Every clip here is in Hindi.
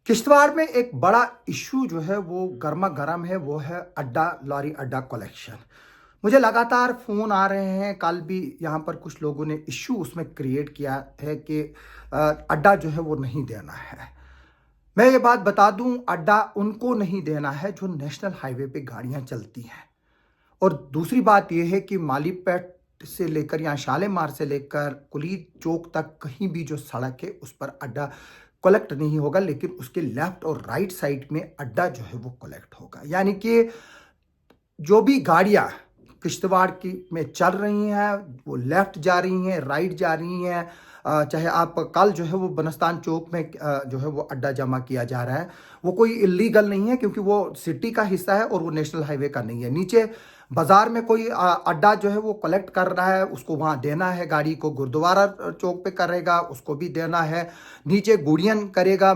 किश्तवाड़ में एक बड़ा इशू जो है वो गर्मा गर्म है, वो है अड्डा लॉरी अड्डा कलेक्शन। मुझे लगातार फ़ोन आ रहे हैं, कल भी यहाँ पर कुछ लोगों ने इशू उसमें क्रिएट किया है कि अड्डा जो है वो नहीं देना है। मैं ये बात बता दूं, अड्डा उनको नहीं देना है जो नेशनल हाईवे पे गाड़ियां चलती हैं। और दूसरी बात यह है कि मालीपेट से लेकर यहाँ शालेमार से लेकर कुलीद चौक तक कहीं भी जो सड़क है उस पर अड्डा कलेक्ट नहीं होगा, लेकिन उसके लेफ्ट और राइट साइड में अड्डा जो है वो कलेक्ट होगा। यानी कि जो भी गाड़ियाँ किश्तवाड़ की में चल रही हैं वो लेफ्ट जा रही हैं, राइट जा रही हैं, चाहे आप कल जो है वो बनस्तान चौक में जो है वो अड्डा जमा किया जा रहा है, वो कोई इलीगल नहीं है क्योंकि वो सिटी का हिस्सा है और वो नेशनल हाईवे का नहीं है। नीचे बाजार में कोई अड्डा जो है वो कलेक्ट कर रहा है, उसको वहाँ देना है, गाड़ी को गुरुद्वारा चौक पे करेगा उसको भी देना है, नीचे गुड़ियन करेगा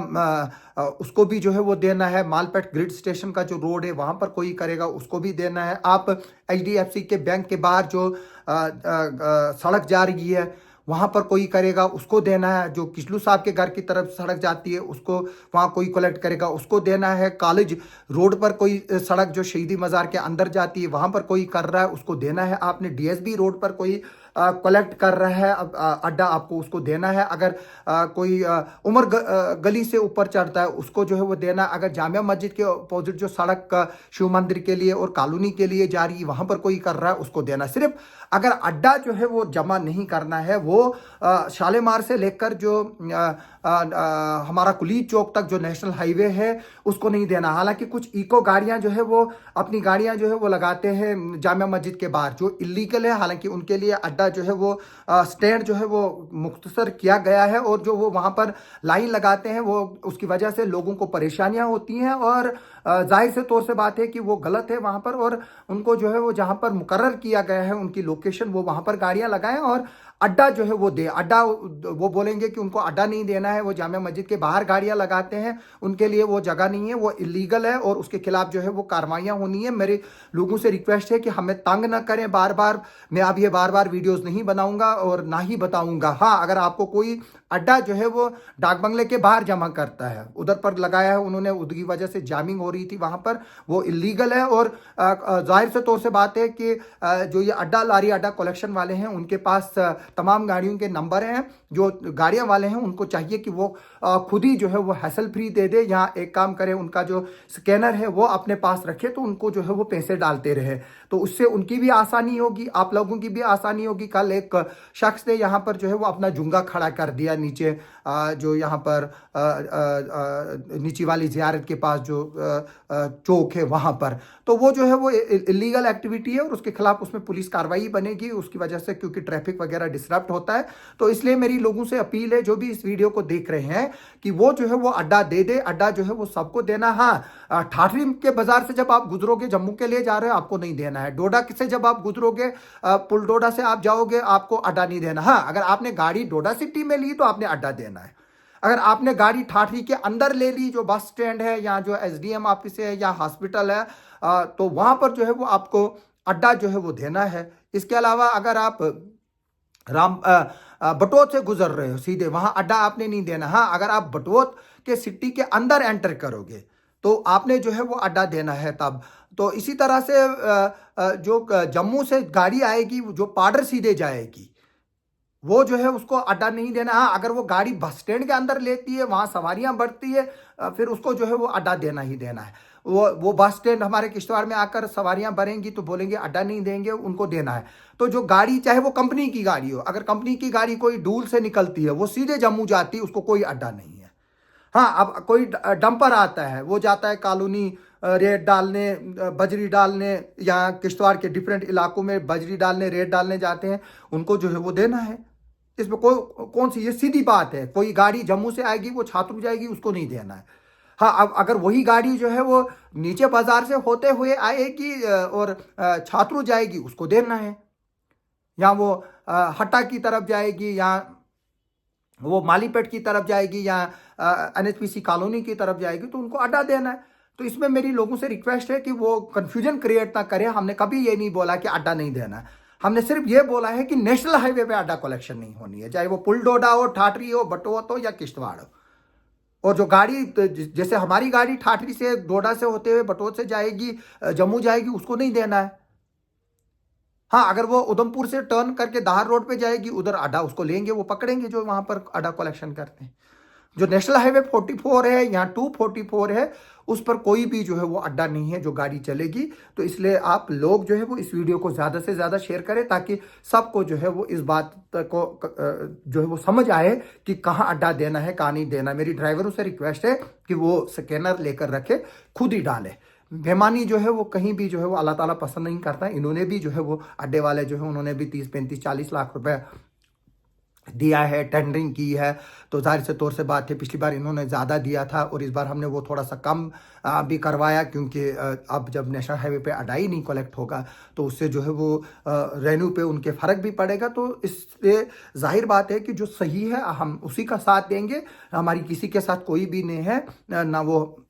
उसको भी जो है वो देना है, मालपेट ग्रिड स्टेशन का जो रोड है वहाँ पर कोई करेगा उसको भी देना है। आप HDFC के बैंक के बाहर जो सड़क जा रही है वहाँ पर कोई करेगा उसको देना है, जो किशलू साहब के घर की तरफ सड़क जाती है उसको वहाँ कोई कलेक्ट करेगा उसको देना है, कॉलेज रोड पर कोई सड़क जो शहीदी मज़ार के अंदर जाती है वहाँ पर कोई कर रहा है उसको देना है। आपने DSB रोड पर कोई कलेक्ट कर रहा है अड्डा, आपको उसको देना है। अगर कोई उमर गली से ऊपर चढ़ता है उसको जो है वो देना। अगर जामिया मस्जिद के अपोजिट जो सड़क शिव मंदिर के लिए और कॉलोनी के लिए जा रही है वहाँ पर कोई कर रहा है उसको देना। सिर्फ अगर अड्डा जो है वो जमा नहीं करना है, वो शालेमार से लेकर जो हमारा कुलीद चौक तक जो नेशनल हाईवे है उसको नहीं देना। हालांकि कुछ इको गाड़ियां जो है वो अपनी गाड़ियां जो है वो लगाते हैं जामिया मस्जिद के बाहर, जो इलीगल है। हालांकि उनके लिए अड्डा जो है वो स्टैंड जो है वो मुख्तसर किया गया है और जो वो वहाँ पर लाइन लगाते हैं वो उसकी वजह से लोगों को परेशानियां होती हैं और जाहिर से तौर से बात है कि वो गलत है वहाँ पर, और उनको जो है वो जहाँ पर मुकर्रर किया गया है उनकी लोकेशन वो वहाँ पर गाड़ियाँ लगाएं और अड्डा जो है वो दे। अड्डा वो बोलेंगे कि उनको अड्डा नहीं देना है, वो जामिया मस्जिद के बाहर गाड़ियां लगाते हैं, उनके लिए वो जगह नहीं है, वो इलीगल है और उसके खिलाफ जो है वो कार्रवाइयां होनी है। मेरे लोगों से रिक्वेस्ट है कि हमें तंग ना करें बार बार। मैं अब ये बार बार वीडियोस नहीं बनाऊंगा और ना ही बताऊंगा। हाँ, अगर आपको कोई अड्डा जो है वो डाक बंगले के बाहर जमा करता है, उधर पर लगाया है उन्होंने, उसकी वजह से जामिंग हो रही थी वहां पर, वो इलीगल है। और जाहिर से तौर से बात है कि जो ये अड्डा लारी अड्डा कलेक्शन वाले हैं उनके पास तमाम गाड़ियों के नंबर हैं। जो गाड़ियां वाले हैं उनको चाहिए कि वो खुद ही जो है वो हैसल फ्री दे दे, या एक काम करे उनका जो स्कैनर है वो अपने पास रखे तो उनको जो है वो पैसे डालते रहे, तो उससे उनकी भी आसानी होगी, आप लोगों की भी आसानी होगी। कल एक शख्स ने यहाँ पर जो है वो अपना जुंगा खड़ा कर दिया नीचे, जो यहाँ पर नीची वाली जियारत के पास जो चौक है वहाँ पर, तो वो जो है वो इलीगल एक्टिविटी है और उसके खिलाफ उसमें पुलिस कार्रवाई बनेगी उसकी वजह से, क्योंकि ट्रैफिक वगैरह डिसरप्ट होता है। तो इसलिए मेरी लोगों से अपील है जो भी इस वीडियो को देख रहे हैं कि वो जो है वो अड्डा दे दे। अड्डा जो है वो सबको देना। हाँ, ठाठरी के बाजार से जब आप गुजरोगे, जम्मू के लिए जा रहे हो, आपको नहीं देना है। डोडा से जब आप गुजरोगे, पुल डोडा से आप जाओगे, आपको अड्डा नहीं देना। हाँ, अगर आपने गाड़ी डोडा सिटी में ली तो आपने अड्डा देना है। अगर आपने गाड़ी ठाठरी के अंदर ले ली, जो बस स्टैंड है या जो SDM ऑफिस है या हॉस्पिटल है, तो वहां पर जो है वो आपको अड्डा जो है वो देना है। इसके अलावा अगर आप बटोत से गुजर रहे हो सीधे, वहां अड्डा आपने नहीं देना। हाँ, अगर आप बटोत के सिटी के अंदर एंटर करोगे तो आपने जो है वो अड्डा देना है तब। तो इसी तरह से जो जम्मू से गाड़ी आएगी जो पाडर सीधे जाएगी वो जो है उसको अड्डा नहीं देना। हाँ, अगर वो गाड़ी बस स्टैंड के अंदर लेती है, वहां सवारियां बढ़ती है, फिर उसको जो है वो अड्डा देना ही देना है। वो बस स्टैंड हमारे किश्तवाड़ में आकर सवारियां भरेंगी तो बोलेंगे अड्डा नहीं देंगे, उनको देना है। तो जो गाड़ी चाहे वो कंपनी की गाड़ी हो, अगर कंपनी की गाड़ी कोई डूल से निकलती है वो सीधे जम्मू जाती है, उसको कोई अड्डा नहीं है। हाँ, अब कोई डंपर आता है वो जाता है कॉलोनी रेत डालने, बजरी डालने, या किश्तवाड़ के डिफरेंट इलाकों में बजरी डालने, रेत डालने जाते हैं, उनको जो है वो देना है। इसमें कौन सी, ये सीधी बात है। कोई गाड़ी जम्मू से आएगी वो छात्रु जाएगी, उसको नहीं देना है। हाँ, अब अगर वही गाड़ी जो है वो नीचे बाजार से होते हुए आएगी और छात्रु जाएगी, उसको देना है। या वो हट्टा की तरफ जाएगी, या वो मालीपेट की तरफ जाएगी, या NHPC कॉलोनी की तरफ जाएगी, तो उनको अड्डा देना है। तो इसमें मेरी लोगों से रिक्वेस्ट है कि वो कंफ्यूजन क्रिएट ना करें। हमने कभी ये नहीं बोला कि अड्डा नहीं देना है, हमने सिर्फ ये बोला है कि नेशनल हाईवे पे अड्डा कलेक्शन नहीं होनी है, चाहे वो पुल डोडा हो, ठाठरी हो, बटोत हो या किश्तवाड़ हो। और जो गाड़ी जैसे हमारी गाड़ी ठाठरी से डोडा से होते हुए बटोत से जाएगी, जम्मू जाएगी, उसको नहीं देना है। हाँ, अगर वो उधमपुर से टर्न करके दाहर रोड पे जाएगी, उधर अड्डा उसको लेंगे, वो पकड़ेंगे जो वहां पर अड्डा कलेक्शन करते हैं। जो नेशनल हाईवे 44 है, यहाँ 244 है, उस पर कोई भी जो है वो अड्डा नहीं है जो गाड़ी चलेगी। तो इसलिए आप लोग जो है वो इस वीडियो को ज़्यादा से ज़्यादा शेयर करें, ताकि सबको जो है वो इस बात को जो है वो समझ आए कि कहाँ अड्डा देना है, कहाँ नहीं देना। मेरी ड्राइवरों से रिक्वेस्ट है कि वो स्कैनर लेकर रखे, खुद ही डाले। बेईमानी जो है वो कहीं भी जो है वो अल्लाह ताला पसंद नहीं करता है। इन्होंने भी जो है वो अड्डे वाले जो है उन्होंने भी 30-35-40 लाख रुपए दिया है, टेंडरिंग की है। तो जाहिर से तौर से बात है, पिछली बार इन्होंने ज़्यादा दिया था और इस बार हमने वो थोड़ा सा कम भी करवाया, क्योंकि अब जब नेशनल हाईवे पे अडाई नहीं कलेक्ट होगा तो उससे जो है वो रेवेन्यू पे उनके फ़र्क भी पड़ेगा। तो इससे जाहिर बात है कि जो सही है हम उसी का साथ देंगे, हमारी किसी के साथ कोई भी नहीं है ना। वो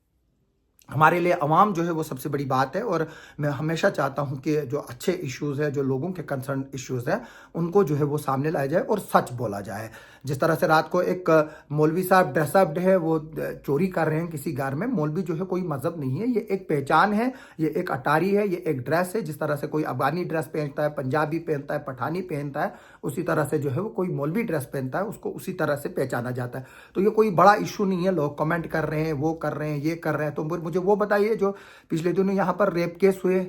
हमारे लिए अवाम जो है वो सबसे बड़ी बात है। और मैं हमेशा चाहता हूं कि जो अच्छे इश्यूज़ है, जो लोगों के कंसर्न इश्यूज़ हैं, उनको जो है वो सामने लाया जाए और सच बोला जाए। जिस तरह से रात को एक मौलवी साहब ड्रेसअप्ड है, वो चोरी कर रहे हैं किसी घर में। मौलवी जो है कोई मज़हब नहीं है, ये एक पहचान है, ये एक अटारी है, ये एक ड्रेस है। जिस तरह से कोई अफगानी ड्रेस पहनता है, पंजाबी पहनता है, पठानी पहनता है, उसी तरह से जो है वो कोई मौलवी ड्रेस पहनता है, उसको उसी तरह से पहचाना जाता है। तो ये कोई बड़ा इशू नहीं है। लोग कमेंट कर रहे हैं, वो कर रहे हैं, ये कर रहे हैं। तो मुझे वो बताइए, जो पिछले दिनों यहाँ पर रेप केस हुए,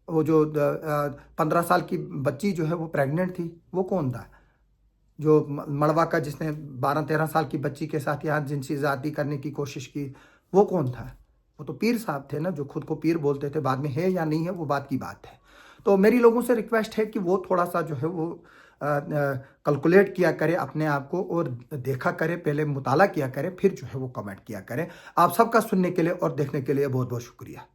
वो जो 15 साल की बच्ची जो है वो प्रेग्नेंट थी, वो कौन था? जो मड़वा का, जिसने 12-13 साल की बच्ची के साथ यहाँ जिनसी ज़्यादती करने की कोशिश की, वो कौन था? वो तो पीर साहब थे ना, जो खुद को पीर बोलते थे। बाद में है या नहीं है वो बात की बात है। तो मेरी लोगों से रिक्वेस्ट है कि वो थोड़ा सा जो है वो कैलकुलेट किया करे अपने आप को, और देखा करे, पहले मुताला किया करे, फिर जो है वो कमेंट किया करे। आप सबका सुनने के लिए और देखने के लिए बहुत बहुत शुक्रिया।